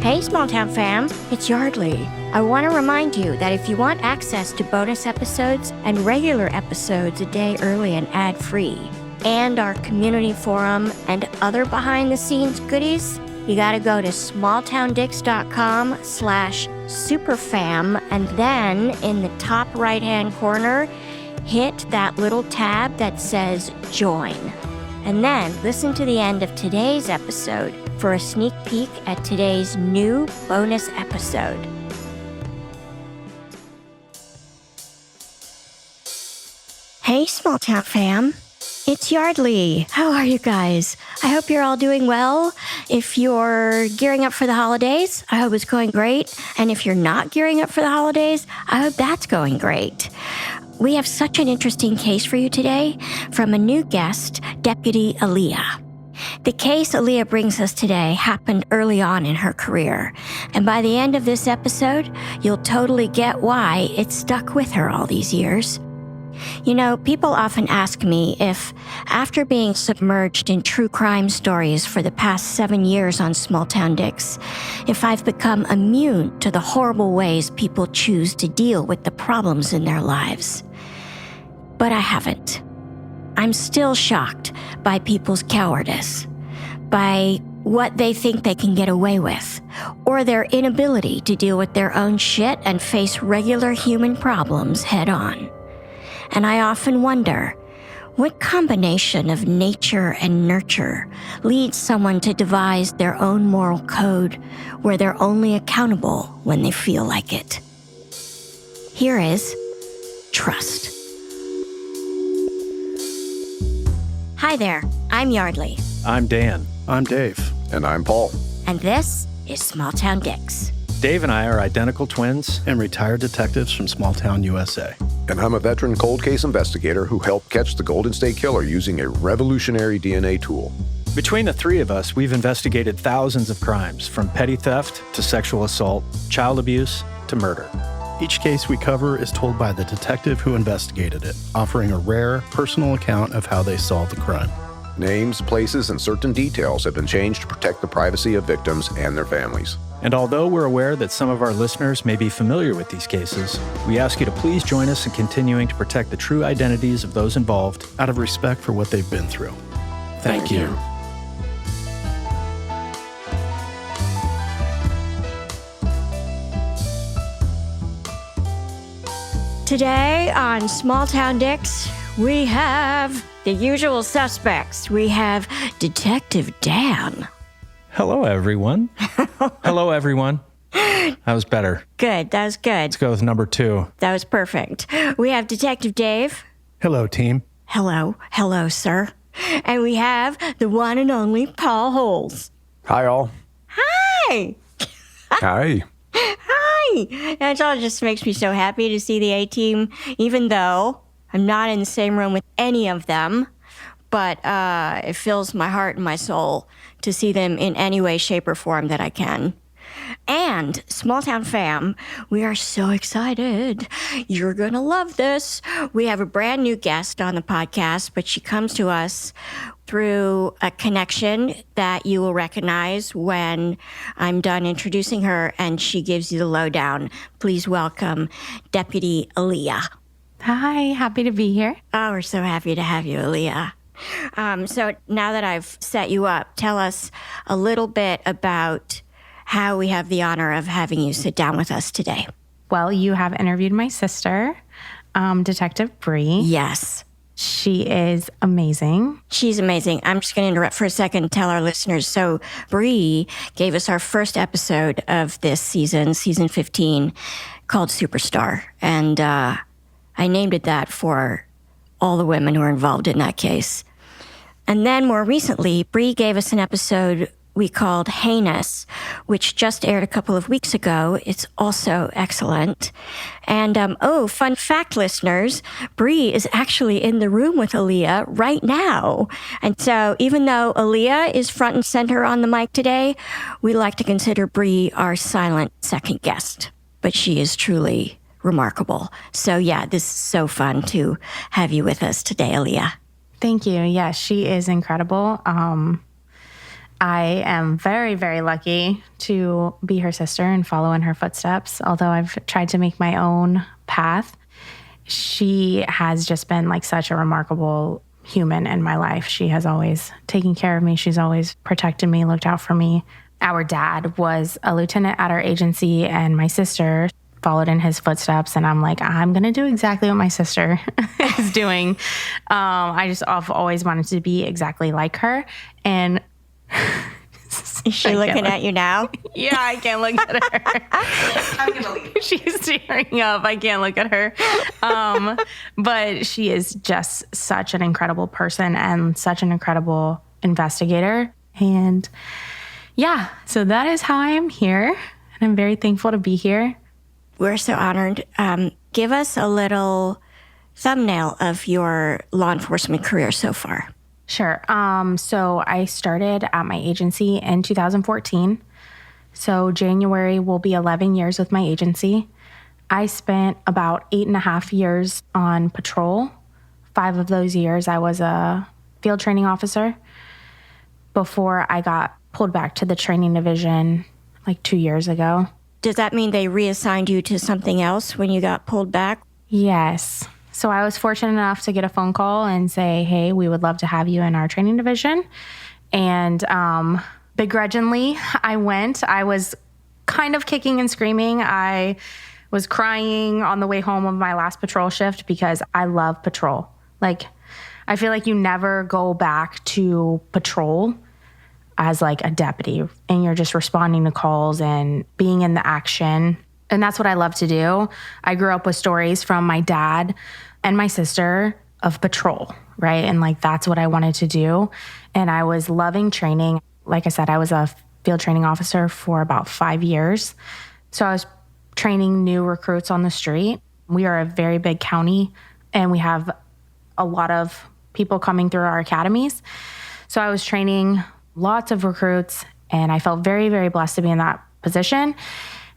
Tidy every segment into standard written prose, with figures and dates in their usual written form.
Hey, Small Town fam, it's Yardley. I want to remind you that if you want access to bonus episodes and regular episodes a day early and ad-free, and our community forum and other behind-the-scenes goodies, you gotta go to smalltowndicks.com/superfam, and then in the top right-hand corner, hit that little tab that says Join. And then listen to the end of today's episode for a sneak peek at today's new bonus episode. Hey, Small Town fam. It's Yardley. How are you guys? I hope you're all doing well. If you're gearing up for the holidays, I hope it's going great. And if you're not gearing up for the holidays, I hope that's going great. We have such an interesting case for you today from a new guest, Deputy Alia. The case Alia brings us today happened early on in her career, and by the end of this episode, you'll totally get why it stuck with her all these years. You know, people often ask me if, after being submerged in true crime stories for the past 7 years on Small Town Dicks, if I've become immune to the horrible ways people choose to deal with the problems in their lives. But I haven't. I'm still shocked by people's cowardice, by what they think they can get away with, or their inability to deal with their own shit and face regular human problems head on. And I often wonder, what combination of nature and nurture leads someone to devise their own moral code where they're only accountable when they feel like it? Here is trust. Hi there, I'm Yardley. I'm Dan. I'm Dave. And I'm Paul. And this is Small Town Dicks. Dave and I are identical twins And retired detectives from Small Town, USA. And I'm a veteran cold case investigator who helped catch the Golden State Killer using a revolutionary DNA tool. Between the three of us, we've investigated thousands of crimes, from petty theft to sexual assault, child abuse to murder. Each case we cover is told by the detective who investigated it, offering a rare, personal account of how they solved the crime. Names, places, and certain details have been changed to protect the privacy of victims and their families. And although we're aware that some of our listeners may be familiar with these cases, we ask you to please join us in continuing to protect the true identities of those involved Out of respect for what they've been through. Thank you. Today on Small Town Dicks, we have the usual suspects. We have Detective Dan. Hello, everyone. Hello, everyone. That was better. Good, that was good. Let's go with number 2. That was perfect. We have Detective Dave. Hello, team. Hello, sir. And we have the one and only Paul Holes. Hi, all. Hi! Hi. Hi! It all just makes me so happy to see the A-team, even though I'm not in the same room with any of them. But it fills my heart and my soul to see them in any way, shape, or form that I can. And, Small Town fam, we are so excited. You're going to love this. We have a brand new guest on the podcast, but she comes to us through a connection that you will recognize when I'm done introducing her and she gives you the lowdown. Please welcome Deputy Alia. Hi, happy to be here. Oh, we're so happy to have you, Alia. So now that I've set you up, tell us a little bit about how we have the honor of having you sit down with us today. Well, you have interviewed my sister, Detective Bree. Yes. She is amazing. She's amazing. I'm just going to interrupt for a second and tell our listeners. So Bree gave us our first episode of this season, season 15, called Superstar. And I named it that for all the women who are involved in that case. And then more recently, Bree gave us an episode we called Heinous, which just aired a couple of weeks ago. It's also excellent. And, fun fact, listeners, Bree is actually in the room with Alia right now. And so even though Alia is front and center on the mic today, we like to consider Bree our silent second guest. But she is truly remarkable. So yeah, this is so fun to have you with us today, Alia. Thank you. Yeah, she is incredible. I am very, very lucky to be her sister and follow in her footsteps. Although I've tried to make my own path, she has just been like such a remarkable human in my life. She has always taken care of me. She's always protected me, looked out for me. Our dad was a lieutenant at our agency, and my sister followed in his footsteps. And I'm like, I'm going to do exactly what my sister is doing. I've always wanted to be exactly like her. And is she looking at you now? Yeah, I can't look at her. I'm going to leave. She's tearing up. I can't look at her. But she is just such an incredible person and such an incredible investigator. And yeah, so that is how I am here. And I'm very thankful to be here. We're so honored. Give us a little thumbnail of your law enforcement career so far. Sure. So I started at my agency in 2014. So January will be 11 years with my agency. I spent about 8.5 years on patrol. 5 of those years I was a field training officer before I got pulled back to the training division like 2 years ago. Does that mean they reassigned you to something else when you got pulled back? Yes. So I was fortunate enough to get a phone call and say, hey, we would love to have you in our training division. And begrudgingly, I went. I was kind of kicking and screaming. I was crying on the way home of my last patrol shift because I love patrol. Like, I feel like you never go back to patrol as like a deputy and you're just responding to calls and being in the action. And that's what I love to do. I grew up with stories from my dad and my sister of patrol, right? And like, that's what I wanted to do. And I was loving training. Like I said, I was a field training officer for about 5 years. So I was training new recruits on the street. We are a very big county and we have a lot of people coming through our academies. So I was training lots of recruits and I felt very, very blessed to be in that position.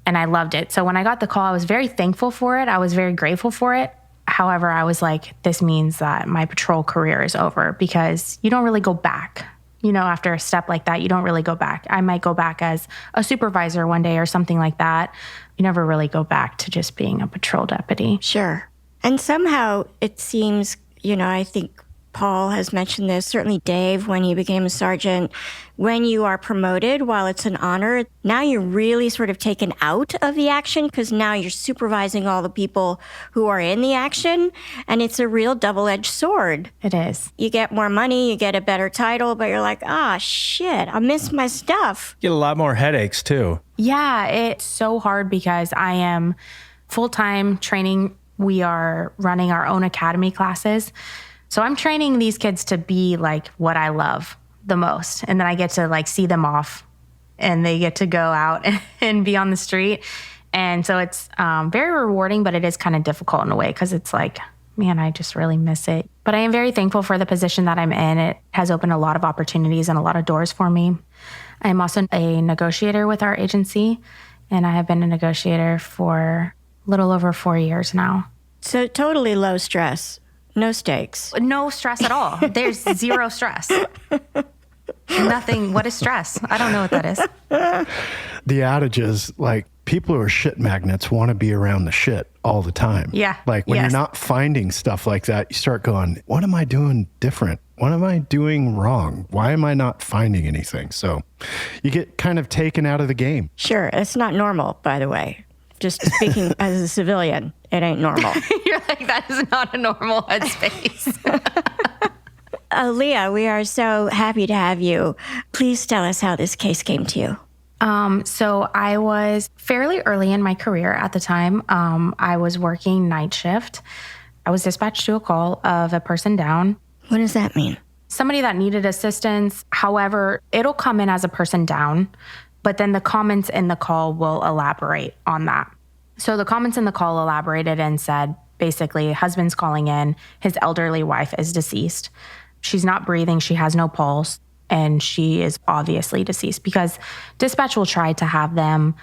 And I loved it. So when I got the call, I was very thankful for it. I was very grateful for it. However, I was like, this means that my patrol career is over because you don't really go back. You know, after a step like that, you don't really go back. I might go back as a supervisor one day or something like that. You never really go back to just being a patrol deputy. Sure. And somehow it seems, you know, I think Paul has mentioned this, certainly Dave, when he became a sergeant, when you are promoted, while it's an honor, now you're really sort of taken out of the action because now you're supervising all the people who are in the action. And it's a real double-edged sword. It is. You get more money, you get a better title, but you're like, shit, I miss my stuff. Get a lot more headaches too. Yeah, it's so hard because I am full-time training. We are running our own academy classes. So I'm training these kids to be like what I love the most. And then I get to like see them off and they get to go out and be on the street. And so it's very rewarding, but it is kind of difficult in a way because it's like, man, I just really miss it. But I am very thankful for the position that I'm in. It has opened a lot of opportunities and a lot of doors for me. I'm also a negotiator with our agency, and I have been a negotiator for a little over 4 years now. So totally low stress. No stakes. No stress at all. There's zero stress. Nothing. What is stress? I don't know what that is. The adage is like people who are shit magnets want to be around the shit all the time. Yeah. Like when you're not finding stuff like that, you start going, what am I doing different? What am I doing wrong? Why am I not finding anything? So you get kind of taken out of the game. Sure. It's not normal, by the way. Just speaking as a civilian, it ain't normal. You're like, that is not a normal headspace. Alia, we are so happy to have you. Please tell us how this case came to you. So I was fairly early in my career at the time. I was working night shift. I was dispatched to a call of a person down. What does that mean? Somebody that needed assistance. However, it'll come in as a person down, but then the comments in the call will elaborate on that. So the comments in the call elaborated and said, basically, husband's calling in, his elderly wife is deceased. She's not breathing, she has no pulse, and she is obviously deceased because dispatch will try to have them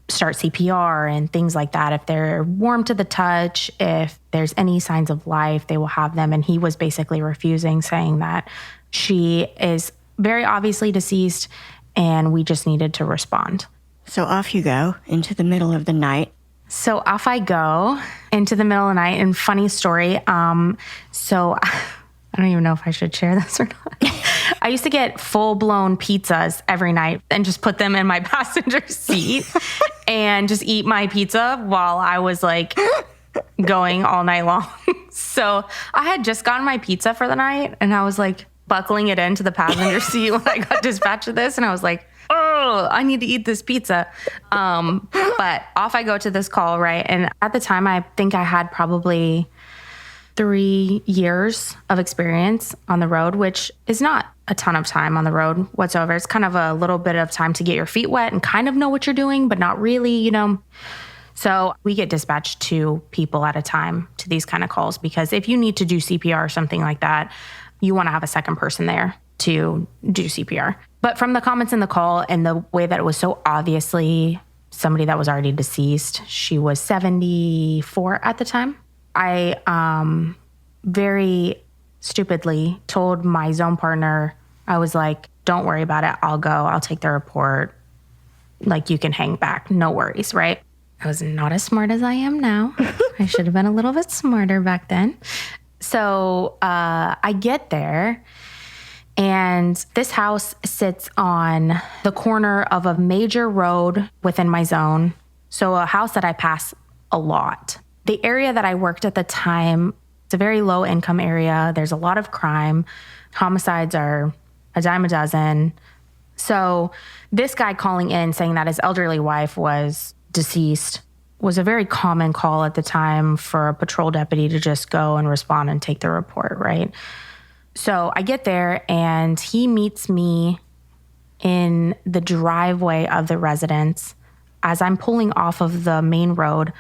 start CPR and things like that. If they're warm to the touch, if there's any signs of life, they will have them. And he was basically refusing, saying that she is very obviously deceased and we just needed to respond. So off you go into the middle of the night. So off I go into the middle of the night. And funny story. So I don't even know if I should share this or not. I used to get full-blown pizzas every night and just put them in my passenger seat and just eat my pizza while I was like going all night long. So I had just gotten my pizza for the night and I was like buckling it into the passenger seat when I got dispatched of this. And I was like, oh, I need to eat this pizza. But off I go to this call, right? And at the time, I think I had probably 3 years of experience on the road, which is not a ton of time on the road whatsoever. It's kind of a little bit of time to get your feet wet and kind of know what you're doing, but not really, you know. So we get dispatched 2 people at a time to these kind of calls because if you need to do CPR or something like that, you want to have a second person there to do CPR. But from the comments in the call and the way that it was so obviously somebody that was already deceased, she was 74 at the time. I very stupidly told my zone partner, I was like, don't worry about it. I'll go. I'll take the report. Like, you can hang back. No worries, right? I was not as smart as I am now. I should have been a little bit smarter back then. So I get there, and this house sits on the corner of a major road within my zone. So a house that I pass a lot. The area that I worked at the time, it's a very low income area. There's a lot of crime. Homicides are a dime a dozen. So this guy calling in saying that his elderly wife was deceased was a very common call at the time for a patrol deputy to just go and respond and take the report, right? So I get there and he meets me in the driveway of the residence. As I'm pulling off of the main road,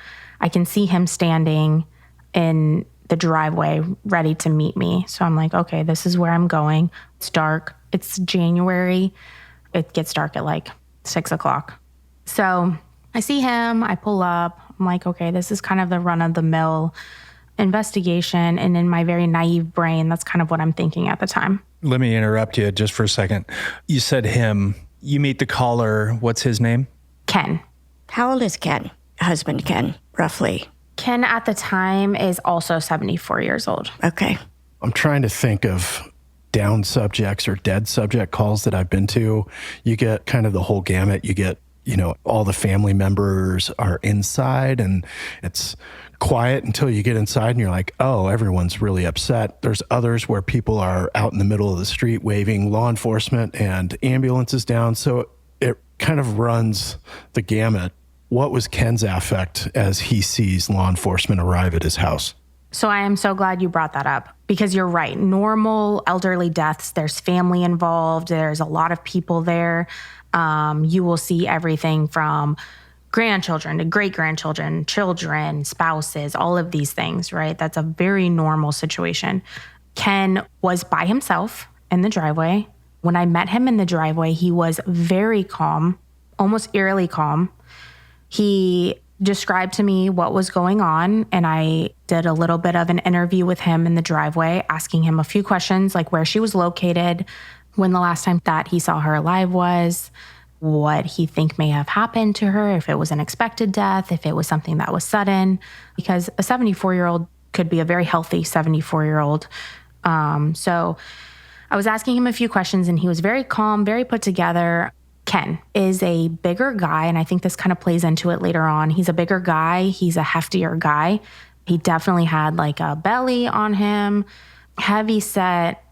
I can see him standing in the driveway ready to meet me. So I'm like, okay, this is where I'm going. It's dark. It's January. It gets dark at like 6 o'clock. So I see him. I pull up. I'm like, okay, this is kind of the run-of-the-mill investigation. And in my very naive brain, that's kind of what I'm thinking at the time. Let me interrupt you just for a second. You said him. You meet the caller. What's his name? Ken. How old is Ken? Husband Ken, roughly. Ken at the time is also 74 years old. Okay. I'm trying to think of down subjects or dead subject calls that I've been to. You get kind of the whole gamut. You get, you know, all the family members are inside and it's quiet until you get inside and you're like, oh, everyone's really upset. There's others where people are out in the middle of the street waving law enforcement and ambulances down. So it kind of runs the gamut. What was Ken's affect as he sees law enforcement arrive at his house? So I am so glad you brought that up because you're right. Normal elderly deaths, there's family involved. There's a lot of people there. You will see everything from grandchildren to great-grandchildren, children, spouses, all of these things, right? That's a very normal situation. Ken was by himself in the driveway. When I met him in the driveway, he was very calm, almost eerily calm. He described to me what was going on, and I did a little bit of an interview with him in the driveway, asking him a few questions, like where she was located, when the last time that he saw her alive was, what he think may have happened to her, if it was an expected death, if it was something that was sudden, because a 74-year-old could be a very healthy 74-year-old. So I was asking him a few questions, and he was very calm, very put together. Ken is a bigger guy, and I think this kind of plays into it later on. He's a bigger guy. He's a heftier guy. He definitely had like a belly on him, heavy set,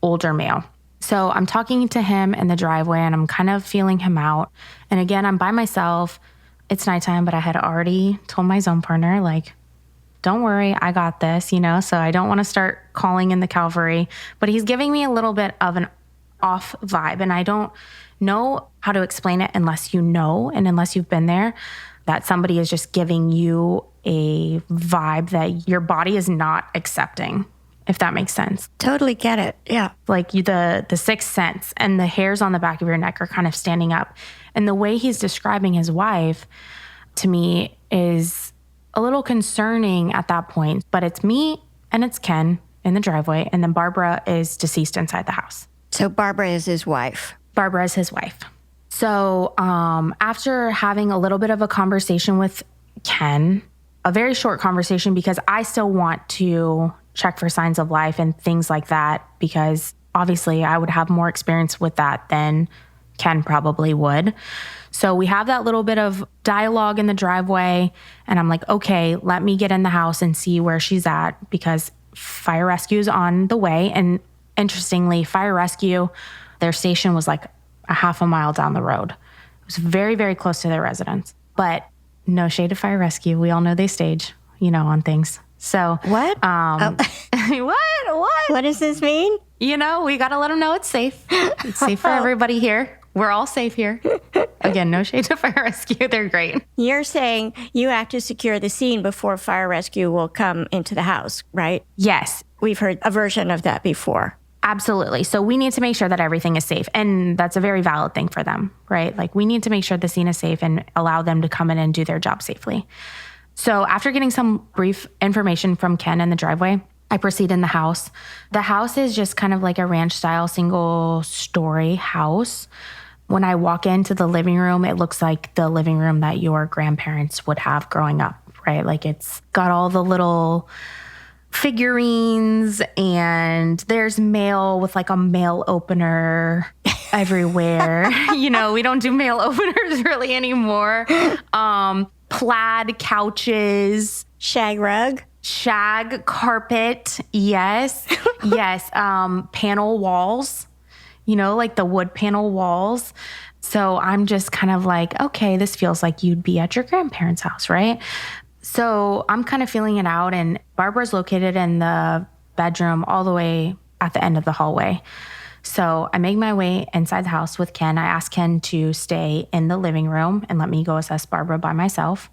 older male. So I'm talking to him in the driveway, and I'm kind of feeling him out. And again, I'm by myself. It's nighttime, but I had already told my zone partner, like, don't worry, I got this, you know? So I don't want to start calling in the cavalry. But he's giving me a little bit of an off vibe, and I don't know how to explain it unless you know and unless you've been there, that somebody is just giving you a vibe that your body is not accepting, if that makes sense. Totally get it. Yeah. Like the sixth sense and the hairs on the back of your neck are kind of standing up. And the way he's describing his wife to me is a little concerning at that point, but it's me and it's Ken in the driveway, and then Barbara is deceased inside the house. So Barbara is his wife. Barbara is his wife. So after having a little bit of a conversation with Ken, a very short conversation, because I still want to check for signs of life and things like that, because obviously I would have more experience with that than Ken probably would. So we have that little bit of dialogue in the driveway, and I'm like, okay, let me get in the house and see where she's at, because fire rescue is on the way. And interestingly, fire rescue, their station was like a half a mile down the road. It was very, very close to their residence. But no shade of fire rescue. We all know they stage, on things. So What? what? What does this mean? We got to let them know it's safe. It's safe for everybody here. We're all safe here. Again, no shade to fire rescue. They're great. You're saying you have to secure the scene before fire rescue will come into the house, right? Yes, We've heard a version of that before. absolutely. So we need to make sure that everything is safe. And that's a very valid thing for them, right? Like, we need to make sure the scene is safe and allow them to come in and do their job safely. So after getting some brief information from Ken in the driveway, I proceed in the house. The house is just kind of like a ranch style single story house. When I walk into the living room, it looks like the living room that your grandparents would have growing up, right? Like, it's got all the little figurines, and there's mail with like a mail opener everywhere. We don't do mail openers really anymore. Plaid couches, Shag rug. shag carpet. Yes. Yes. Panel walls, like the wood panel walls. So I'm just kind of like, okay, this feels like you'd be at your grandparents' house, right? So I'm kind of feeling it out, and Barbara's located in the bedroom all the way at the end of the hallway. So I make my way inside the house with Ken. I ask Ken to stay in the living room and let me go assess Barbara by myself.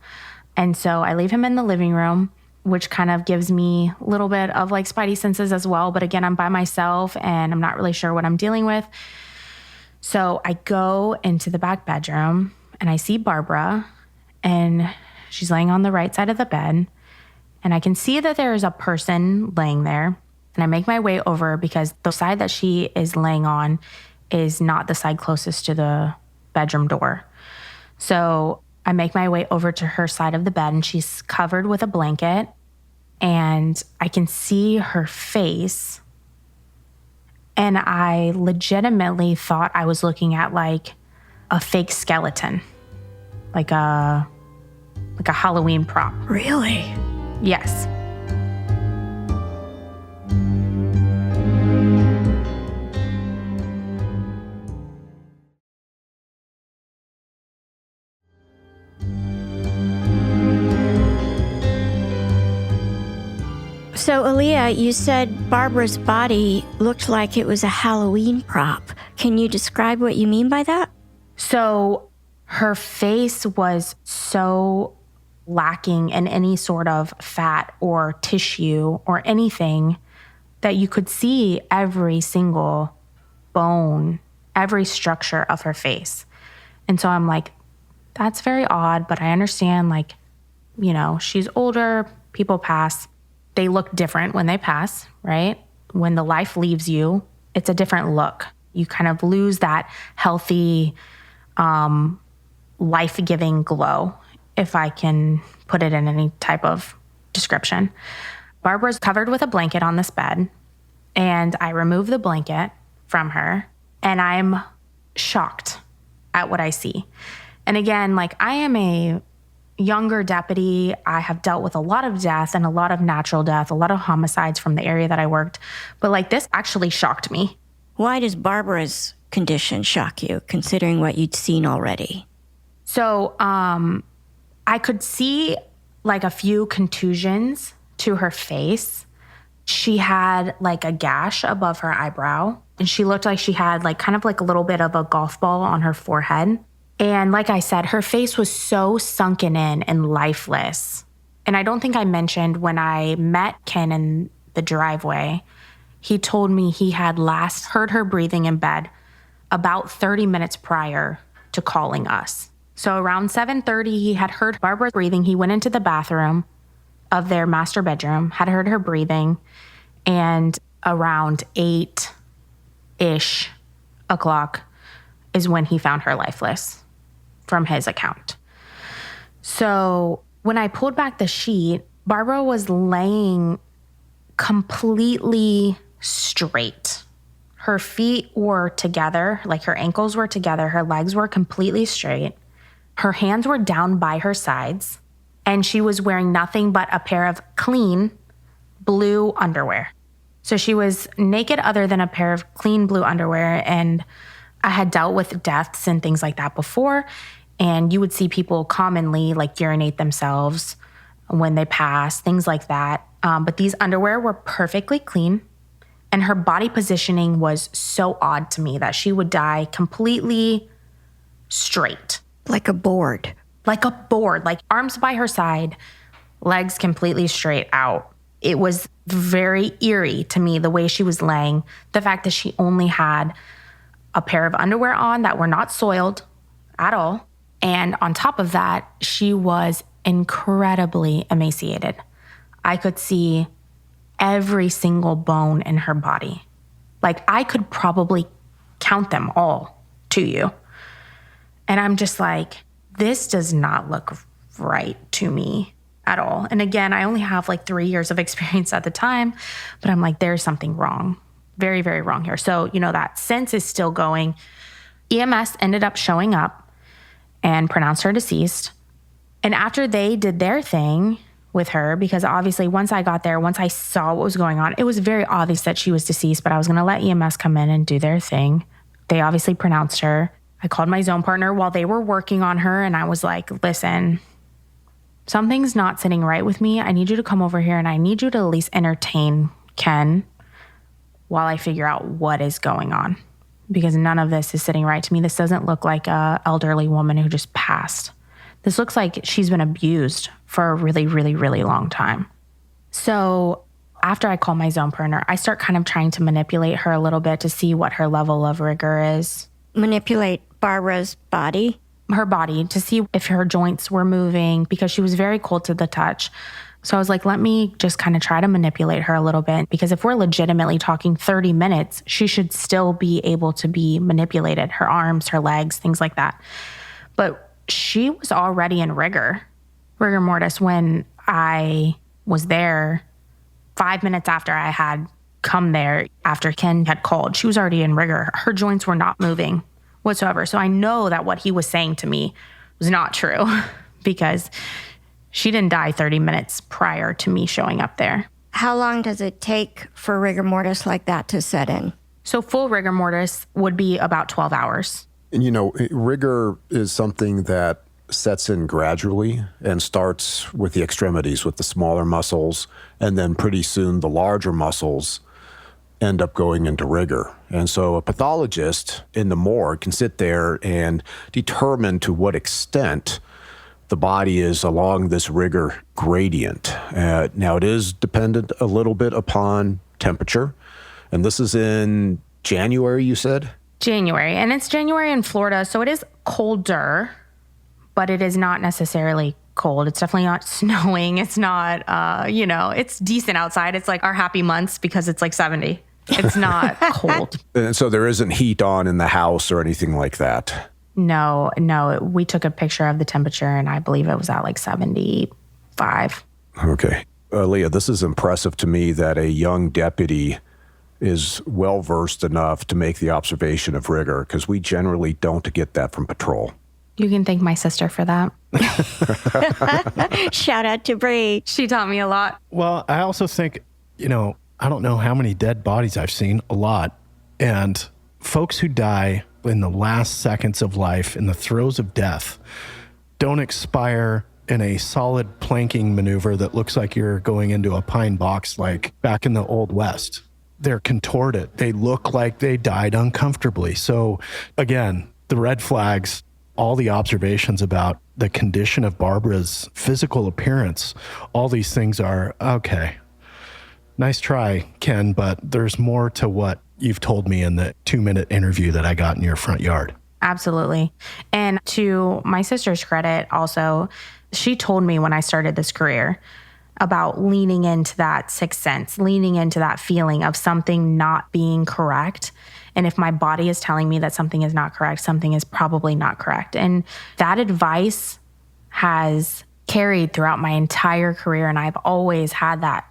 And so I leave him in the living room, which kind of gives me a little bit of like spidey senses as well. But again, I'm by myself and I'm not really sure what I'm dealing with. So I go into the back bedroom and I see Barbara, and she's laying on the right side of the bed. And I can see that there is a person laying there. And I make my way over, because the side that she is laying on is not the side closest to the bedroom door. So I make my way over to her side of the bed, and she's covered with a blanket. And I can see her face. And I legitimately thought I was looking at like a fake skeleton, like a Halloween prop. Really? Yes. So, Alia, you said Barbara's body looked like it was a Halloween prop. Can you describe what you mean by that? So her face was so lacking in any sort of fat or tissue or anything that you could see every single bone, every structure of her face. And so I'm like, that's very odd, but I understand, like, she's older, people pass. They look different when they pass, right? When the life leaves you, it's a different look. You kind of lose that healthy, life-giving glow, if I can put it in any type of description. Barbara's covered with a blanket on this bed, and I remove the blanket from her, and I'm shocked at what I see. And again, like, I am a younger deputy. I have dealt with a lot of death and a lot of natural death, a lot of homicides from the area that I worked. But like, this actually shocked me. Why does Barbara's condition shock you, considering what you'd seen already? So I could see like a few contusions to her face. She had like a gash above her eyebrow, and she looked like she had like kind of like a little bit of a golf ball on her forehead. And like I said, her face was so sunken in and lifeless. And I don't think I mentioned, when I met Ken in the driveway, he told me he had last heard her breathing in bed about 30 minutes prior to calling us. So around 7:30, he had heard Barbara breathing. He went into the bathroom of their master bedroom, had heard her breathing, and around 8-ish o'clock is when he found her lifeless from his account. So when I pulled back the sheet, Barbara was laying completely straight. Her feet were together, like her ankles were together. Her legs were completely straight. Her hands were down by her sides. And she was wearing nothing but a pair of clean blue underwear. So she was naked other than a pair of clean blue underwear. And I had dealt with deaths and things like that before. And you would see people commonly like urinate themselves when they pass, things like that. But these underwear were perfectly clean. And her body positioning was so odd to me that she would die completely straight. Like a board. Like a board, like arms by her side, legs completely straight out. It was very eerie to me, the way she was laying. The fact that she only had a pair of underwear on that were not soiled at all. And on top of that, she was incredibly emaciated. I could see every single bone in her body. Like I could probably count them all to you. And I'm just like, this does not look right to me at all. And again, I only have like 3 years of experience at the time, but I'm like, there's something wrong. Very, very wrong here. So, that sense is still going. EMS ended up showing up and pronounced her deceased. And after they did their thing with her, because obviously once I got there, once I saw what was going on, it was very obvious that she was deceased, but I was going to let EMS come in and do their thing. They obviously pronounced her. I called my zone partner while they were working on her, and I was like, listen, something's not sitting right with me. I need you to come over here, and I need you to at least entertain Ken while I figure out what is going on, because none of this is sitting right to me. This doesn't look like a elderly woman who just passed. This looks like she's been abused for a really, really, really long time. So after I call my zone partner, I start kind of trying to manipulate her a little bit to see what her level of rigor is. Manipulate Barbara's body? Her body, to see if her joints were moving, because she was very cold to the touch. So I was like, let me just kind of try to manipulate her a little bit, because if we're legitimately talking 30 minutes, she should still be able to be manipulated, her arms, her legs, things like that. But she was already in rigor mortis, when I was there 5 minutes after I had come there, after Ken had called. She was already in rigor. Her joints were not moving whatsoever. So I know that what he was saying to me was not true, because she didn't die 30 minutes prior to me showing up there. How long does it take for rigor mortis like that to set in? So full rigor mortis would be about 12 hours. And rigor is something that sets in gradually and starts with the extremities, with the smaller muscles, and then pretty soon the larger muscles end up going into rigor. And so a pathologist in the morgue can sit there and determine to what extent the body is along this rigor gradient. Now, it is dependent a little bit upon temperature. And this is in January, you said? January. And it's January in Florida, so it is colder, but it is not necessarily cold. It's definitely not snowing. It's not, it's decent outside. It's like our happy months because it's like 70. It's not cold. And so there isn't heat on in the house or anything like that? No. We took a picture of the temperature, and I believe it was at like 75. Okay. Alia, this is impressive to me that a young deputy is well-versed enough to make the observation of rigor, because we generally don't get that from patrol. You can thank my sister for that. Shout out to Bree. She taught me a lot. Well, I also think, I don't know how many dead bodies I've seen, a lot. And folks who die in the last seconds of life, in the throes of death, don't expire in a solid planking maneuver that looks like you're going into a pine box like back in the Old West. They're contorted. They look like they died uncomfortably. So again, the red flags, all the observations about the condition of Barbara's physical appearance, all these things are, okay, nice try, Ken, but there's more to what you've told me in the 2-minute interview that I got in your front yard. Absolutely. And to my sister's credit also, she told me when I started this career about leaning into that sixth sense, leaning into that feeling of something not being correct. And if my body is telling me that something is not correct, something is probably not correct. And that advice has carried throughout my entire career. And I've always had that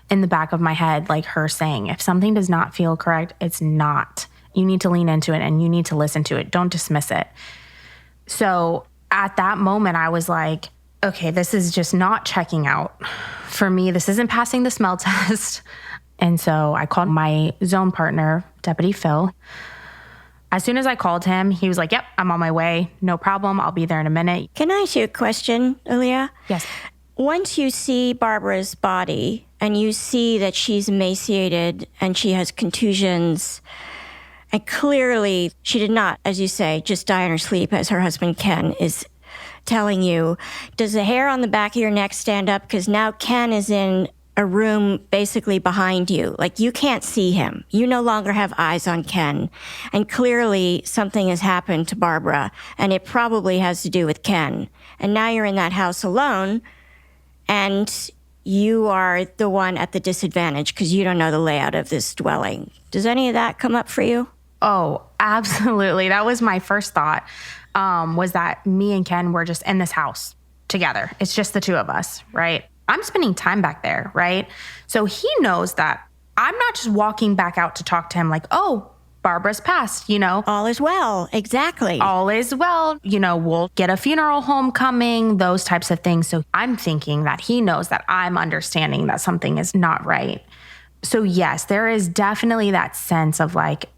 in the back of my head, like her saying, if something does not feel correct, it's not. You need to lean into it and you need to listen to it. Don't dismiss it. So at that moment, I was like, okay, this is just not checking out for me. This isn't passing the smell test. And so I called my zone partner, Deputy Phil. As soon as I called him, he was like, yep, I'm on my way. No problem. I'll be there in a minute. Can I ask you a question, Alia? Yes. Once you see Barbara's body and you see that she's emaciated and she has contusions, and clearly she did not, as you say, just die in her sleep, as her husband Ken is telling you, does the hair on the back of your neck stand up? Because now Ken is in a room basically behind you. Like, you can't see him. You no longer have eyes on Ken. And clearly something has happened to Barbara, and it probably has to do with Ken. And now you're in that house alone, and you are the one at the disadvantage because you don't know the layout of this dwelling. Does any of that come up for you? Oh, absolutely. That was my first thought, was that me and Ken were just in this house together. It's just the two of us, right? I'm spending time back there, right? So he knows that I'm not just walking back out to talk to him like, oh, Barbara's passed, you know? All is well. Exactly. All is well. You know, we'll get a funeral home coming, those types of things. So I'm thinking that he knows that I'm understanding that something is not right. So yes, there is definitely that sense of like,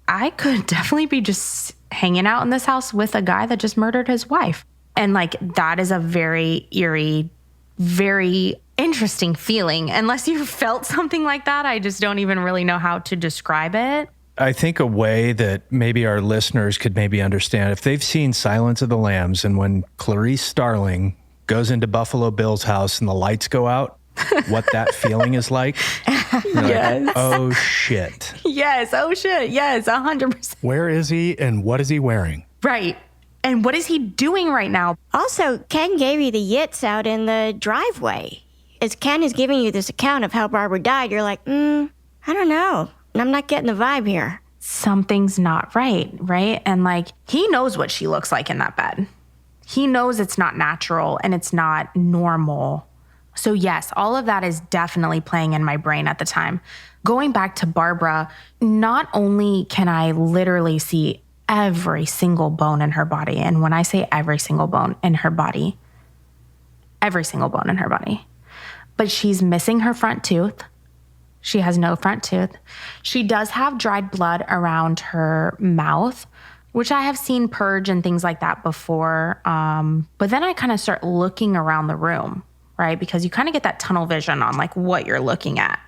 I could definitely be just hanging out in this house with a guy that just murdered his wife. And like, that is a very eerie, very interesting feeling. Unless you felt something like that, I just don't even really know how to describe it. I think a way that maybe our listeners could maybe understand, if they've seen Silence of the Lambs and when Clarice Starling goes into Buffalo Bill's house and the lights go out, what that feeling is like. Yes. Like, oh, shit. Yes. Oh, shit. Yes. 100%. Where is he and what is he wearing? Right. And what is he doing right now? Also, Ken gave you the yits out in the driveway. As Ken is giving you this account of how Barbara died, you're like, I don't know. I'm not getting the vibe here. Something's not right, right? And like, he knows what she looks like in that bed. He knows it's not natural and it's not normal. So yes, all of that is definitely playing in my brain at the time. Going back to Barbara, not only can I literally see every single bone in her body, and when I say every single bone in her body, every single bone in her body, but she's missing her front tooth. She has no front tooth. She does have dried blood around her mouth, which I have seen purge and things like that before. But then I kind of start looking around the room, right? Because you kind of get that tunnel vision on like what you're looking at.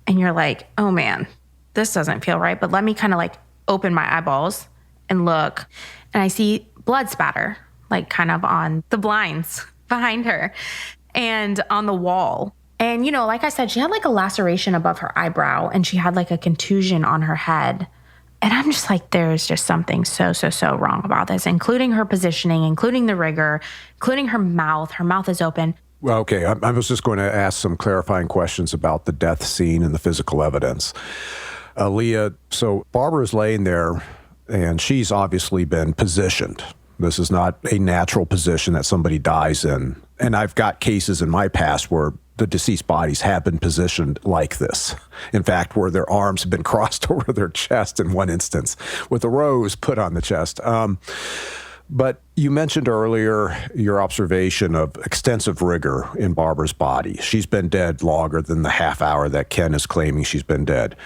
And you're like, oh man, this doesn't feel right. But let me kind of like open my eyeballs and look. And I see blood spatter, like kind of on the blinds behind her and on the wall. And, you know, like I said, she had like a laceration above her eyebrow and she had like a contusion on her head. And I'm just like, there's just something so wrong about this, including her positioning, including the rigor, including her mouth. Her mouth is open. Well, okay, I was just going to ask some clarifying questions about the death scene and the physical evidence. Alia, so Barbara's laying there and she's obviously been positioned. This is not a natural position that somebody dies in. And I've got cases in my past where the deceased bodies have been positioned like this. In fact, where their arms have been crossed over their chest in one instance, with a rose put on the chest. But you mentioned earlier your observation of extensive rigor in Barbara's body. She's been dead longer than the half hour that Ken is claiming she's been dead.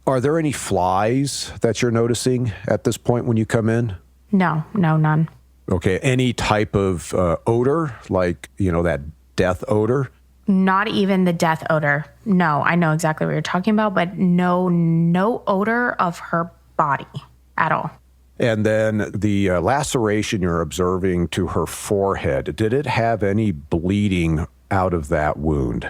Are there any flies that you're noticing at this point when you come in? No, none. Okay, any type of odor, like, you know, that death odor? Not even the death odor. No, I know exactly what you're talking about, but no odor of her body at all. And then the laceration you're observing to her forehead, did it have any bleeding out of that wound?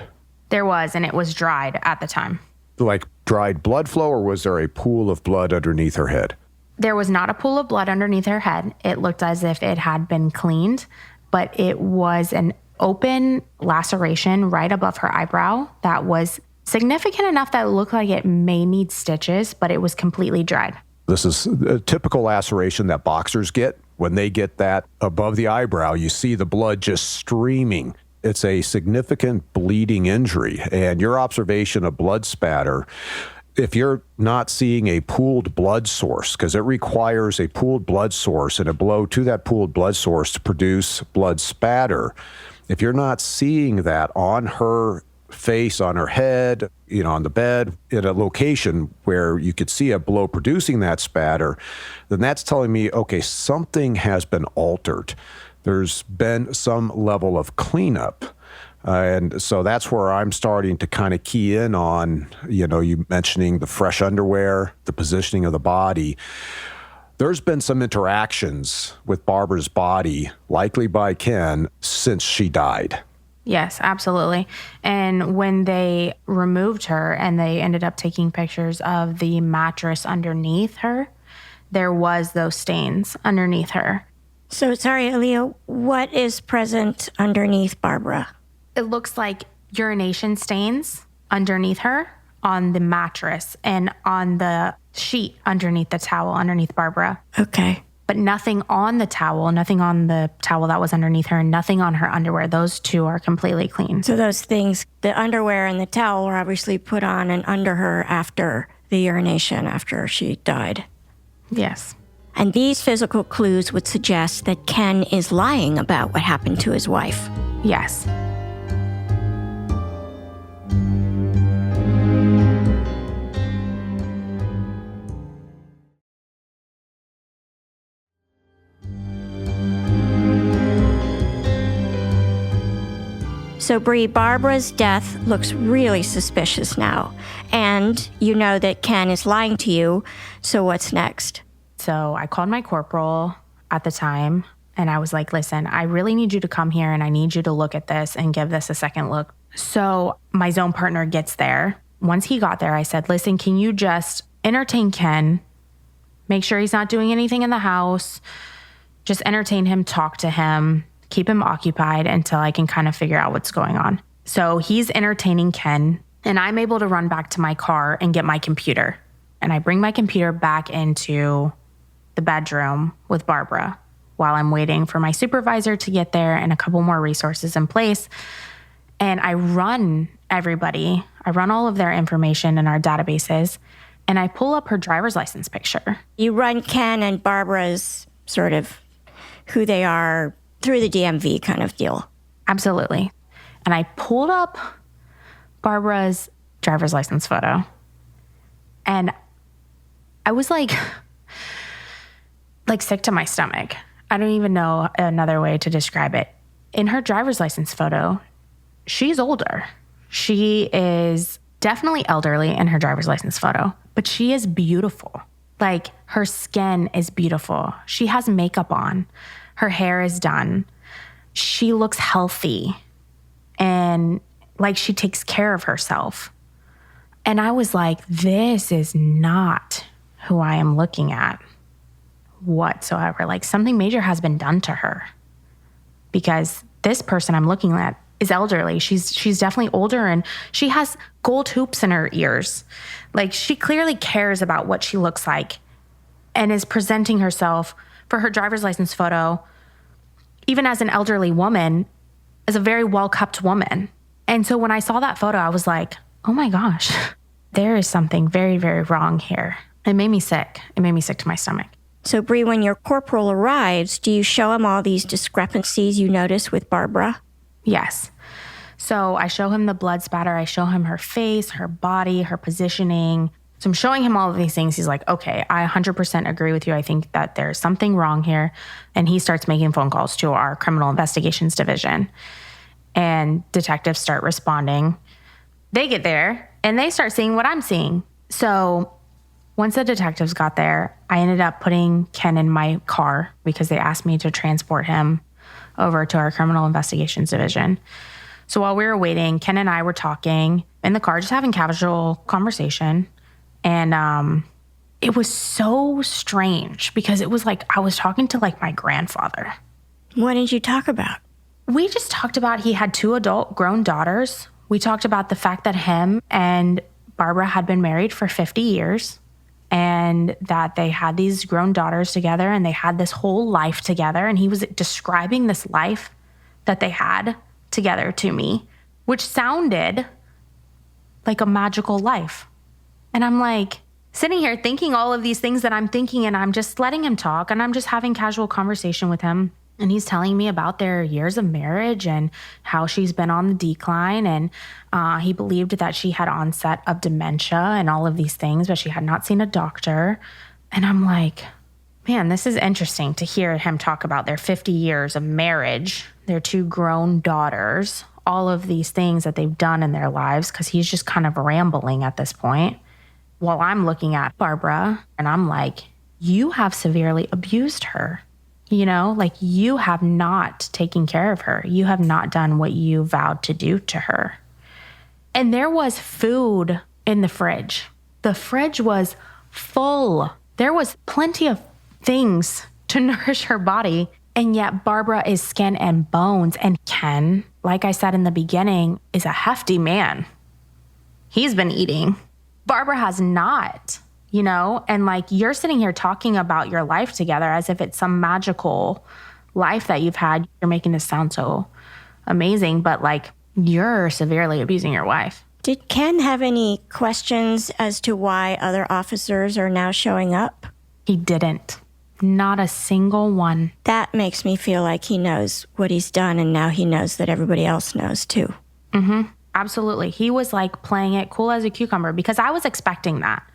There was, and it was dried at the time. Like dried blood flow, or was there a pool of blood underneath her head? There was not a pool of blood underneath her head. It looked as if it had been cleaned, but it was an open laceration right above her eyebrow that was significant enough that it looked like it may need stitches, but it was completely dried. This is a typical laceration that boxers get. When they get that above the eyebrow, you see the blood just streaming. It's a significant bleeding injury. And your observation of blood spatter, if you're not seeing a pooled blood source, because it requires a pooled blood source and a blow to that pooled blood source to produce blood spatter, if you're not seeing that on her face, on her head, on the bed, in a location where you could see a blow producing that spatter, then that's telling me, okay, something has been altered. There's been some level of cleanup. And so that's where I'm starting to kind of key in on, you mentioning the fresh underwear, the positioning of the body. There's been some interactions with Barbara's body, likely by Ken, since she died. Yes, absolutely. And when they removed her and they ended up taking pictures of the mattress underneath her, there was those stains underneath her. So, sorry, Alia, what is present underneath Barbara? It looks like urination stains underneath her on the mattress and on the sheet underneath the towel, underneath Barbara. Okay. But nothing on the towel that was underneath her, and nothing on her underwear. Those two are completely clean. So those things, the underwear and the towel, were obviously put on and under her after the urination, after she died. Yes. And these physical clues would suggest that Ken is lying about what happened to his wife. Yes. So, Bree, Barbara's death looks really suspicious now. And you know that Ken is lying to you. So what's next? So I called my corporal at the time and I was like, listen, I really need you to come here and I need you to look at this and give this a second look. So my zone partner gets there. Once he got there, I said, listen, can you just entertain Ken? Make sure he's not doing anything in the house. Just entertain him, talk to him, keep him occupied until I can kind of figure out what's going on. So he's entertaining Ken, and I'm able to run back to my car and get my computer. And I bring my computer back into the bedroom with Barbara while I'm waiting for my supervisor to get there and a couple more resources in place. And I run everybody. I run all of their information in our databases, and I pull up her driver's license picture. You run Ken and Barbara's sort of who they are through the DMV kind of deal. Absolutely. And I pulled up Barbara's driver's license photo. And I was like sick to my stomach. I don't even know another way to describe it. In her driver's license photo, she's older. She is definitely elderly in her driver's license photo, but she is beautiful. Like, her skin is beautiful. She has makeup on. Her hair is done. She looks healthy and like she takes care of herself. And I was like, this is not who I am looking at whatsoever. Like, something major has been done to her because this person I'm looking at is elderly. She's definitely older and she has gold hoops in her ears. Like, she clearly cares about what she looks like and is presenting herself for her driver's license photo, even as an elderly woman, as a very well-kept woman. And so when I saw that photo, I was like, oh my gosh, there is something very, very wrong here. It made me sick. It made me sick to my stomach. So, Bree, when your corporal arrives, do you show him all these discrepancies you notice with Barbara? Yes. So I show him the blood spatter. I show him her face, her body, her positioning. So I'm showing him all of these things. He's like, okay, I 100% agree with you. I think that there's something wrong here. And he starts making phone calls to our criminal investigations division. And detectives start responding. They get there and they start seeing what I'm seeing. So once the detectives got there, I ended up putting Ken in my car because they asked me to transport him over to our criminal investigations division. So while we were waiting, Ken and I were talking in the car, just having casual conversation. And it was so strange because it was like I was talking to like my grandfather. What did you talk about? We just talked about he had 2 adult grown daughters. We talked about the fact that him and Barbara had been married for 50 years. and that they had these grown daughters together and they had this whole life together. And he was describing this life that they had together to me, which sounded like a magical life. And I'm like sitting here thinking all of these things that I'm thinking, and I'm just letting him talk, and I'm just having casual conversation with him. And he's telling me about their years of marriage and how she's been on the decline. And he believed that she had onset of dementia and all of these things, but she had not seen a doctor. And I'm like, man, this is interesting to hear him talk about their 50 years of marriage, their 2 grown daughters, all of these things that they've done in their lives, because he's just kind of rambling at this point. While I'm looking at Barbara, and I'm like, you have severely abused her. You know, like, you have not taken care of her. You have not done what you vowed to do to her. And there was food in the fridge. The fridge was full. There was plenty of things to nourish her body. And yet Barbara is skin and bones. And Ken, like I said in the beginning, is a hefty man. He's been eating. Barbara has not. You know, and like, you're sitting here talking about your life together as if it's some magical life that you've had. You're making this sound so amazing, but like, you're severely abusing your wife. Did Ken have any questions as to why other officers are now showing up? He didn't. Not a single one. That makes me feel like he knows what he's done, and now he knows that everybody else knows too. Mm-hmm. Absolutely. He was like playing it cool as a cucumber, because I was expecting that.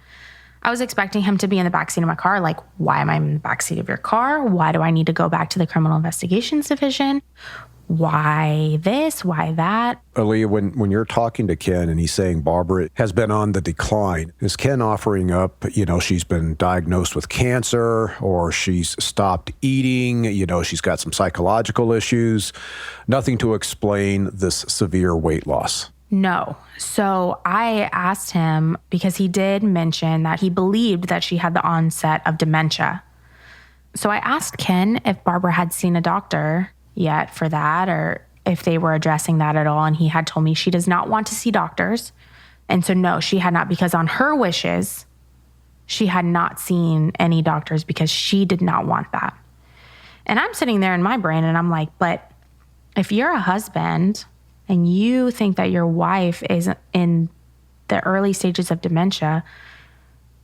I was expecting him to be in the backseat of my car. Like, why am I in the backseat of your car? Why do I need to go back to the criminal investigations division? Why this? Why that? Alia, when you're talking to Ken and he's saying Barbara has been on the decline, is Ken offering up, she's been diagnosed with cancer, or she's stopped eating, she's got some psychological issues, nothing to explain this severe weight loss? No. So I asked him, because he did mention that he believed that she had the onset of dementia. So I asked Ken if Barbara had seen a doctor yet for that, or if they were addressing that at all. And he had told me she does not want to see doctors. And so no, she had not, because on her wishes, she had not seen any doctors because she did not want that. And I'm sitting there in my brain and I'm like, but if you're a husband and you think that your wife is in the early stages of dementia,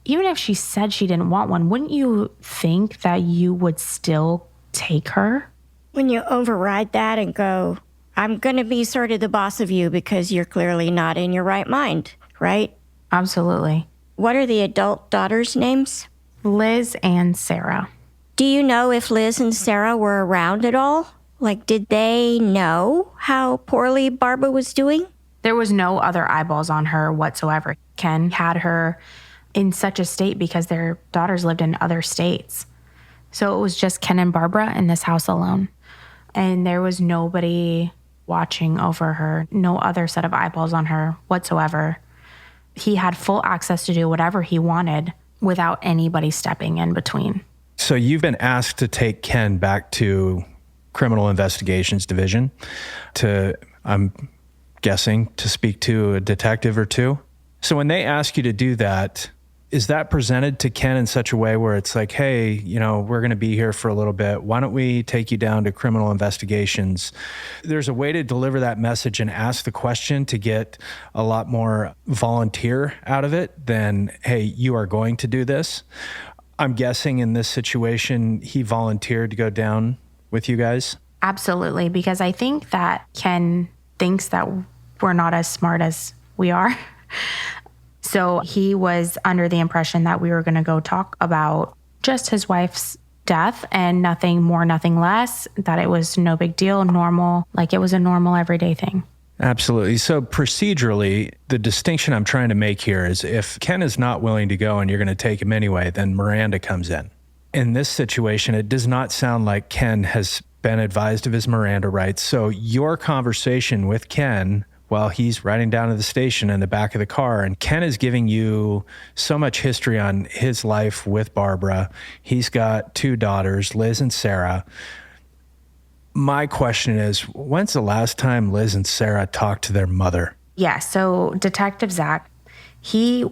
even if she said she didn't want one, wouldn't you think that you would still take her? When you override that and go, I'm going to be sort of the boss of you because you're clearly not in your right mind, right? Absolutely. What are the adult daughters' names? Liz and Sarah. Do you know if Liz and Sarah were around at all? Like, did they know how poorly Barbara was doing? There was no other eyeballs on her whatsoever. Ken had her in such a state because their daughters lived in other states. So it was just Ken and Barbara in this house alone. And there was nobody watching over her, no other set of eyeballs on her whatsoever. He had full access to do whatever he wanted without anybody stepping in between. So you've been asked to take Ken back to Criminal Investigations Division to, I'm guessing, to speak to a detective or two. So when they ask you to do that, is that presented to Ken in such a way where it's like, hey, we're going to be here for a little bit. Why don't we take you down to Criminal Investigations? There's a way to deliver that message and ask the question to get a lot more volunteer out of it than, hey, you are going to do this. I'm guessing in this situation, he volunteered to go down with you guys? Absolutely, because I think that Ken thinks that we're not as smart as we are. So he was under the impression that we were going to go talk about just his wife's death and nothing more, nothing less, that it was no big deal, normal, like it was a normal everyday thing. Absolutely. So procedurally, the distinction I'm trying to make here is if Ken is not willing to go and you're going to take him anyway, then Miranda comes in. In this situation, it does not sound like Ken has been advised of his Miranda rights. So your conversation with Ken while he's riding down to the station in the back of the car, and Ken is giving you so much history on his life with Barbara. He's got 2 daughters, Liz and Sarah. My question is, when's the last time Liz and Sarah talked to their mother? Yeah, so Detective Zach, he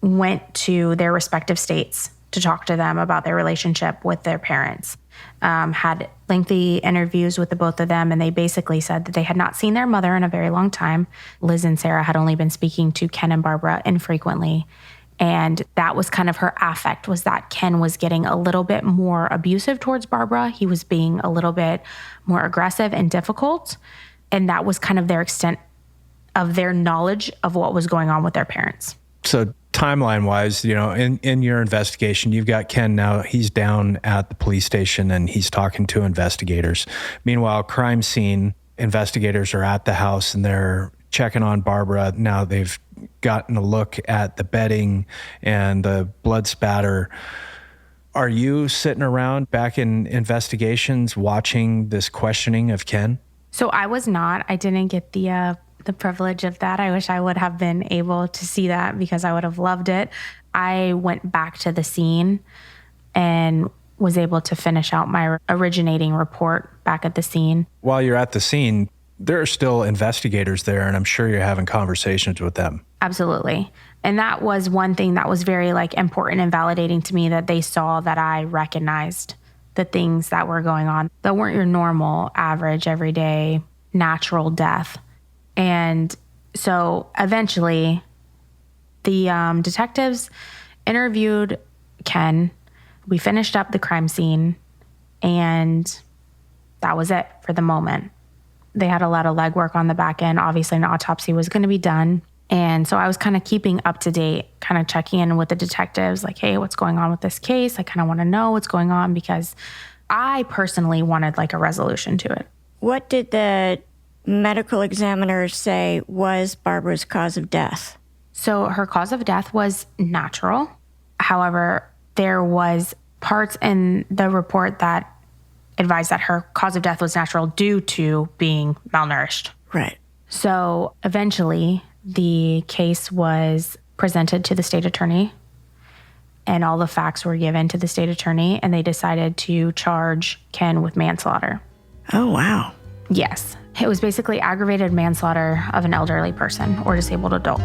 went to their respective states to talk to them about their relationship with their parents. Had lengthy interviews with the both of them, and they basically said that they had not seen their mother in a very long time. Liz and Sarah had only been speaking to Ken and Barbara infrequently. And that was kind of her affect, was that Ken was getting a little bit more abusive towards Barbara. He was being a little bit more aggressive and difficult. And that was kind of their extent of their knowledge of what was going on with their parents. So timeline wise, in your investigation, you've got Ken now, he's down at the police station and he's talking to investigators. Meanwhile, crime scene investigators are at the house and they're checking on Barbara. Now they've gotten a look at the bedding and the blood spatter. Are you sitting around back in investigations watching this questioning of Ken? So I was not. I didn't get the privilege of that. I wish I would have been able to see that because I would have loved it. I went back to the scene and was able to finish out my originating report back at the scene. While you're at the scene, there are still investigators there, and I'm sure you're having conversations with them. Absolutely. And that was one thing that was very important and validating to me, that they saw that I recognized the things that were going on that weren't your normal, average, everyday, natural death. And so eventually the detectives interviewed Ken. We finished up the crime scene, and that was it for the moment. They had a lot of legwork on the back end. Obviously, an autopsy was going to be done. And so I was kind of keeping up to date, kind of checking in with the detectives, like, hey, what's going on with this case? I kind of want to know what's going on because I personally wanted a resolution to it. What did the medical examiners say was Barbara's cause of death? So her cause of death was natural. However, there was parts in the report that advised that her cause of death was natural due to being malnourished. Right. So eventually the case was presented to the state attorney and all the facts were given to the state attorney, and they decided to charge Ken with manslaughter. Oh, wow. Yes. It was basically aggravated manslaughter of an elderly person or disabled adult.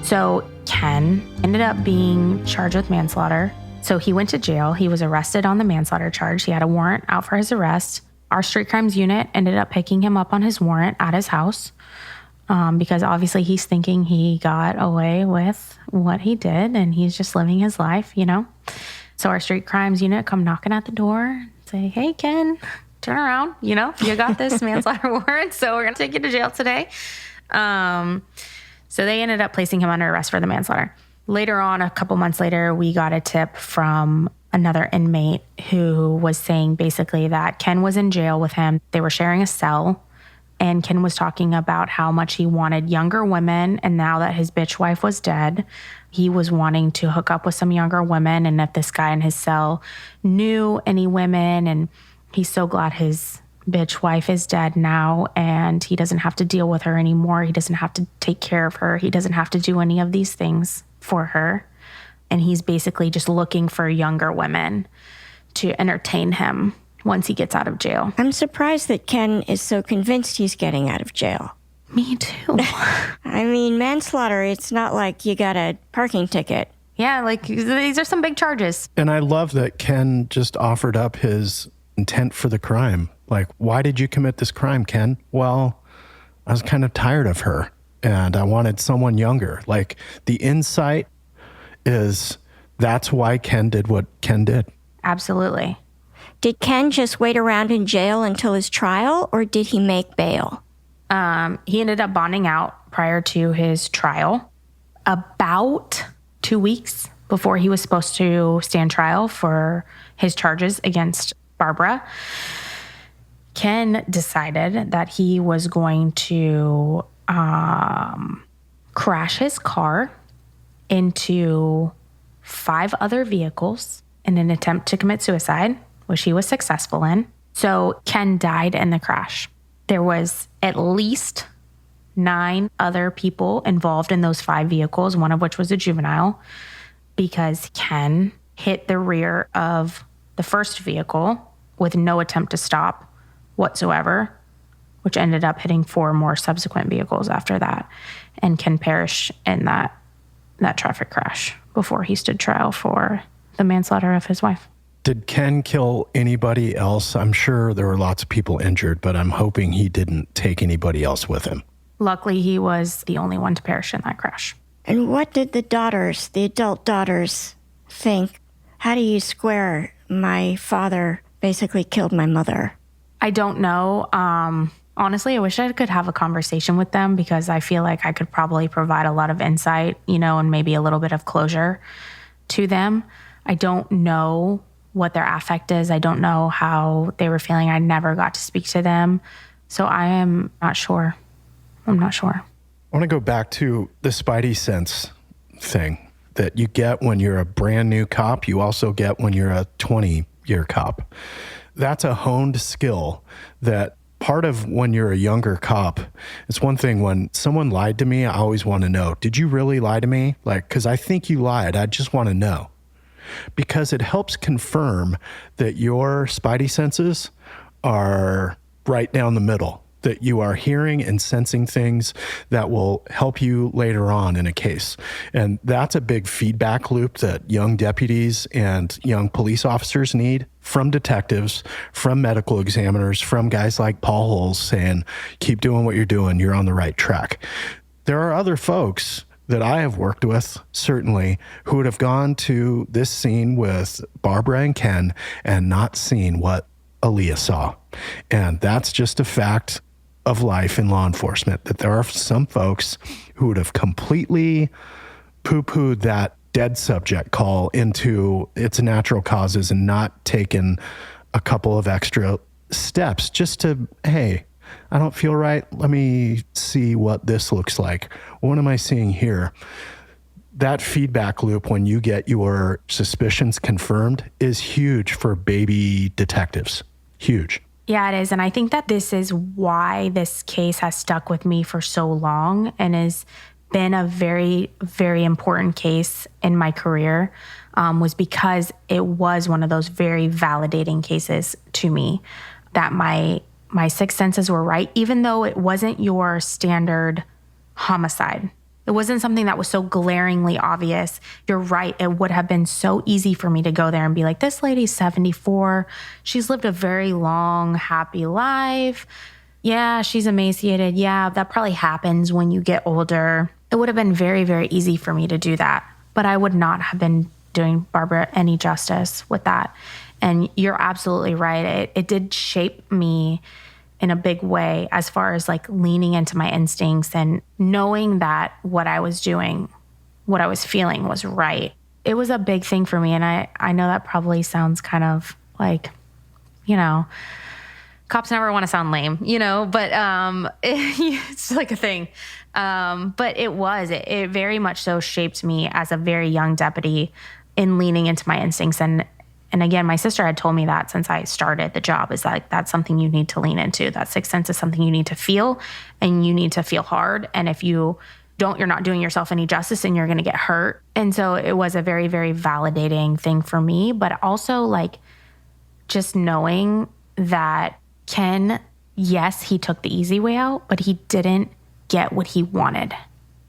So Ken ended up being charged with manslaughter. So he went to jail. He was arrested on the manslaughter charge. He had a warrant out for his arrest. Our street crimes unit ended up picking him up on his warrant at his house because obviously he's thinking he got away with what he did and he's just living his life, So our street crimes unit come knocking at the door, say, hey, Ken, turn around, you got this manslaughter warrant, so we're going to take you to jail today. So they ended up placing him under arrest for the manslaughter. Later on, a couple months later, we got a tip from another inmate who was saying basically that Ken was in jail with him. They were sharing a cell, and Ken was talking about how much he wanted younger women, and now that his bitch wife was dead, he was wanting to hook up with some younger women, and if this guy in his cell knew any women, and he's so glad his bitch wife is dead now and he doesn't have to deal with her anymore. He doesn't have to take care of her. He doesn't have to do any of these things for her. And he's basically just looking for younger women to entertain him once he gets out of jail. I'm surprised that Ken is so convinced he's getting out of jail. Me too. I mean, manslaughter, it's not like you got a parking ticket. Yeah, these are some big charges. And I love that Ken just offered up his intent for the crime. Why did you commit this crime, Ken? Well, I was kind of tired of her and I wanted someone younger. The insight is that's why Ken did what Ken did. Absolutely. Did Ken just wait around in jail until his trial, or did he make bail? He ended up bonding out prior to his trial about 2 weeks before he was supposed to stand trial for his charges against Barbara. Ken decided that he was going to crash his car into 5 other vehicles in an attempt to commit suicide, which he was successful in. So Ken died in the crash. There was at least 9 other people involved in those 5 vehicles, one of which was a juvenile. because Ken hit the rear of the first vehicle with no attempt to stop whatsoever, which ended up hitting 4 more subsequent vehicles after that. And Ken perished in that traffic crash before he stood trial for the manslaughter of his wife. Did Ken kill anybody else? I'm sure there were lots of people injured, but I'm hoping he didn't take anybody else with him. Luckily, he was the only one to perish in that crash. And what did the adult daughters, think? How do you square my father basically killed my mother? I don't know. Honestly, I wish I could have a conversation with them because I feel like I could probably provide a lot of insight, and maybe a little bit of closure to them. I don't know what their affect is. I don't know how they were feeling. I never got to speak to them. So I am not sure. I'm not sure. I want to go back to the spidey sense thing that you get when you're a brand new cop. You also get when you're a 20-year cop. That's a honed skill that part of when you're a younger cop, it's one thing when someone lied to me, I always want to know, did you really lie to me? Because I think you lied. I just want to know. Because it helps confirm that your spidey senses are right down the middle, that you are hearing and sensing things that will help you later on in a case. And that's a big feedback loop that young deputies and young police officers need from detectives, from medical examiners, from guys like Paul Holes saying, keep doing what you're doing, you're on the right track. There are other folks that I have worked with, certainly, who would have gone to this scene with Barbara and Ken and not seen what Alia saw. And that's just a fact of life in law enforcement, that there are some folks who would have completely poo-pooed that dead subject call into its natural causes and not taken a couple of extra steps just to, hey, I don't feel right. Let me see what this looks like. What am I seeing here? That feedback loop when you get your suspicions confirmed is huge for baby detectives. Huge. Yeah, it is. And I think that this is why this case has stuck with me for so long and has been a very, very important case in my career, was because it was one of those very validating cases to me that my sixth senses were right, even though it wasn't your standard homicide. It wasn't something that was so glaringly obvious. You're right. It would have been so easy for me to go there and be like, this lady's 74. She's lived a very long, happy life. Yeah, she's emaciated. Yeah, that probably happens when you get older. It would have been very, very easy for me to do that. But I would not have been doing Barbara any justice with that. And you're absolutely right. It did shape me in a big way as far as like leaning into my instincts and knowing that what I was doing, what I was feeling was right. It was a big thing for me. And I know that probably sounds kind of like, cops never want to sound lame, but it's like a thing. But it very much so shaped me as a very young deputy in leaning into my instincts. And again, my sister had told me that since I started the job, is that that's something you need to lean into. That sixth sense is something you need to feel, and you need to feel hard. And if you don't, you're not doing yourself any justice and you're going to get hurt. And so it was a very, very validating thing for me, but also like just knowing that Ken, yes, he took the easy way out, but he didn't get what he wanted.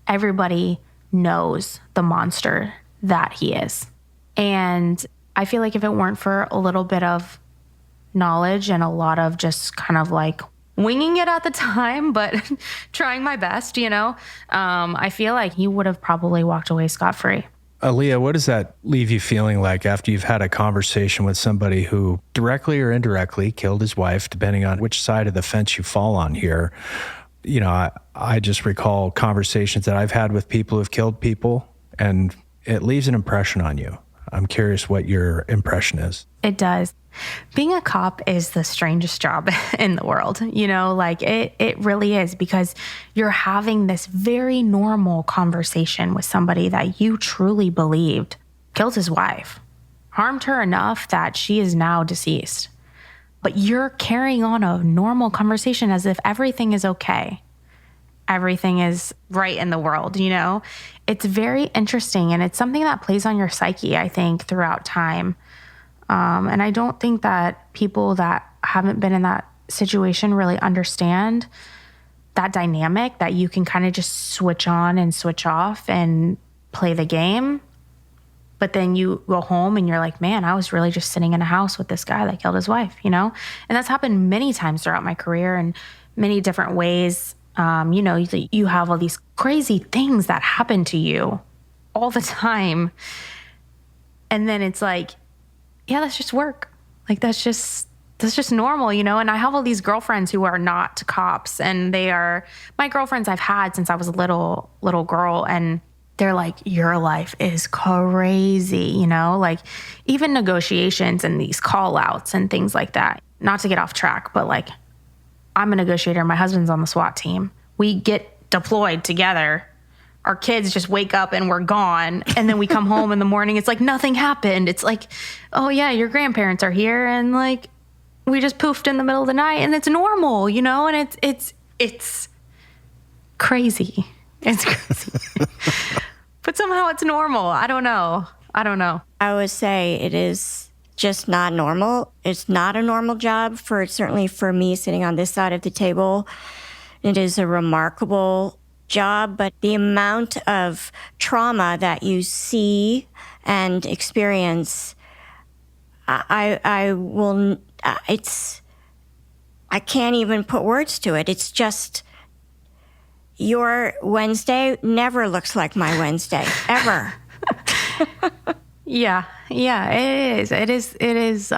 Everybody knows the monster that he is. And I feel like if it weren't for a little bit of knowledge and a lot of just kind of like winging it at the time, but trying my best, I feel like he would have probably walked away scot-free. Alia, what does that leave you feeling like after you've had a conversation with somebody who directly or indirectly killed his wife, depending on which side of the fence you fall on here? I just recall conversations that I've had with people who've killed people, and it leaves an impression on you. I'm curious what your impression is. It does. Being a cop is the strangest job in the world, it really is, because you're having this very normal conversation with somebody that you truly believed killed his wife, harmed her enough that she is now deceased. But you're carrying on a normal conversation as if everything is okay. everything is right in the world, you know? It's very interesting, and it's something that plays on your psyche, I think, throughout time. And I don't think that people that haven't been in that situation really understand that dynamic, that you can kind of just switch on and switch off and play the game. But then you go home and you're like, man, I was really just sitting in a house with this guy that killed his wife, you know? And that's happened many times throughout my career in many different ways. You know, you have all these crazy things that happen to you all the time. And then it's like, yeah, that's just work. Like, that's just normal, you know? And I have all these girlfriends who are not cops, and they are my girlfriends I've had since I was a little girl. And they're like, your life is crazy, you know? Like, even negotiations and these call outs and things like that. Not to get off track, but like, I'm a negotiator. My husband's on the SWAT team. We get deployed together. Our kids just wake up and we're gone. And then we come home in the morning. It's like nothing happened. It's like, oh yeah, your grandparents are here. And like, we just poofed in the middle of the night, and it's normal, you know? And it's crazy. It's crazy. But somehow it's normal. I don't know. I would say it is just not normal. It's not a normal job certainly for me sitting on this side of the table. It is a remarkable job, but the amount of trauma that you see and experience, I can't even put words to it. It's just, your Wednesday never looks like my Wednesday, ever. Yeah, it is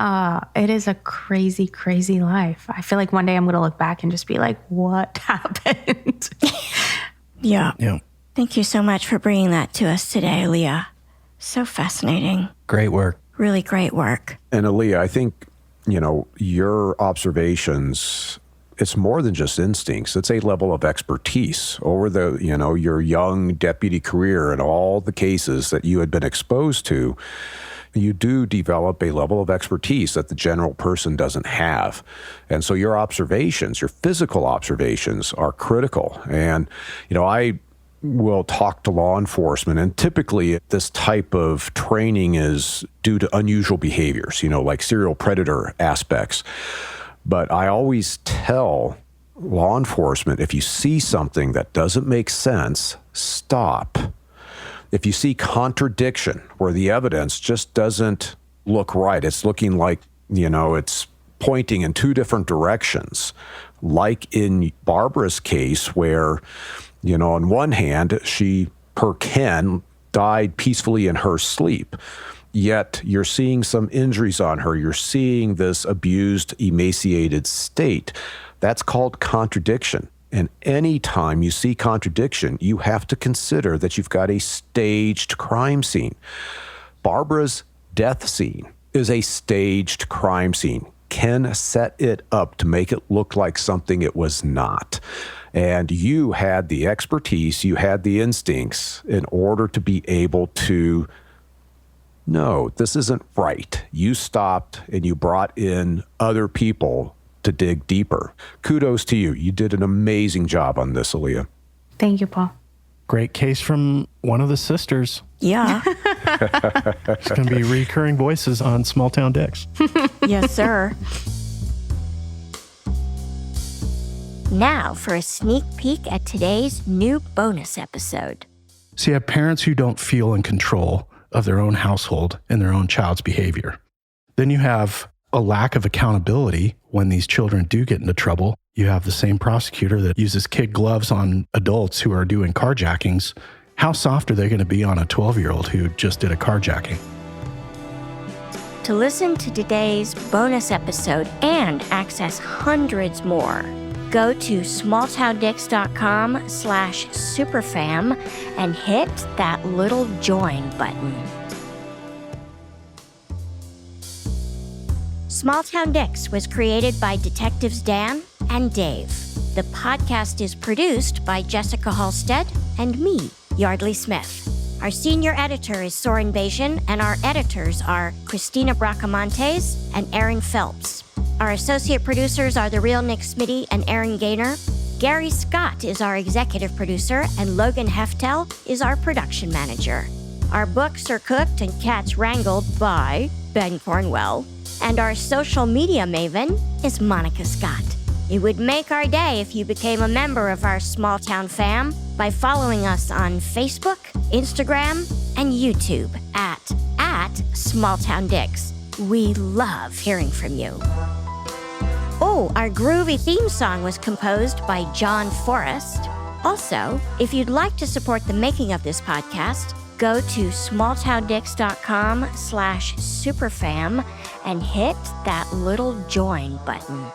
a crazy, crazy life. I feel like one day I'm going to look back and just be like, what happened? Yeah. Yeah. Thank you so much for bringing that to us today, Alia. So fascinating. Great work. Really great work. And Alia, I think, you know, your observations, it's more than just instincts. It's a level of expertise over the, you know, your young deputy career and all the cases that you had been exposed to. You do develop a level of expertise that the general person doesn't have. And so your observations, your physical observations, are critical. And, you know, I will talk to law enforcement, and typically this type of training is due to unusual behaviors, you know, like serial predator aspects. But I always tell law enforcement, if you see something that doesn't make sense, stop. If you see contradiction where the evidence just doesn't look right, it's looking like, you know, it's pointing in two different directions, like in Barbara's case where, you know, on one hand, her Ken died peacefully in her sleep. Yet you're seeing some injuries on her. You're seeing this abused, emaciated state. That's called contradiction. And any time you see contradiction, you have to consider that you've got a staged crime scene. Barbara's death scene is a staged crime scene. Ken set it up to make it look like something it was not. And you had the expertise, you had the instincts in order to be able to, no, this isn't right. You stopped and you brought in other people to dig deeper. Kudos to you. You did an amazing job on this, Alia. Thank you, Paul. Great case from one of the sisters. Yeah. It's going to be recurring voices on Small Town Dicks. Yes, sir. Now for a sneak peek at today's new bonus episode. So you have parents who don't feel in control of their own household and their own child's behavior. Then you have a lack of accountability when these children do get into trouble. You have the same prosecutor that uses kid gloves on adults who are doing carjackings. How soft are they going to be on a 12-year-old who just did a carjacking? To listen to today's bonus episode and access hundreds more, go to smalltowndicks.com/superfam and hit that little join button. Small Town Dicks was created by Detectives Dan and Dave. The podcast is produced by Jessica Halstead and me, Yardley Smith. Our senior editor is Soren Bajan, and our editors are Christina Bracamontes and Aaron Phelps. Our associate producers are The Real Nick Smitty and Aaron Gaynor. Gary Scott is our executive producer, and Logan Heftel is our production manager. Our books are cooked and cats wrangled by Ben Cornwell. And our social media maven is Monica Scott. It would make our day if you became a member of our small town fam by following us on Facebook, Instagram, and YouTube at Small Town Dicks. We love hearing from you. Oh, our groovy theme song was composed by John Forrest. Also, if you'd like to support the making of this podcast, go to smalltowndicks.com/superfam and hit that little join button.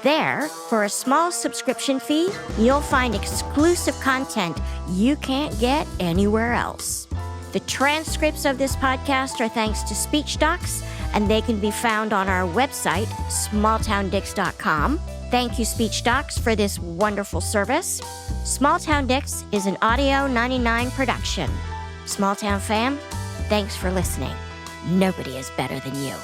There, for a small subscription fee, you'll find exclusive content you can't get anywhere else. The transcripts of this podcast are thanks to Speech Docs, and they can be found on our website, smalltowndicks.com. Thank you, Speech Docs, for this wonderful service. Small Town Dicks is an Audio 99 production. Small Town fam, thanks for listening. Nobody is better than you.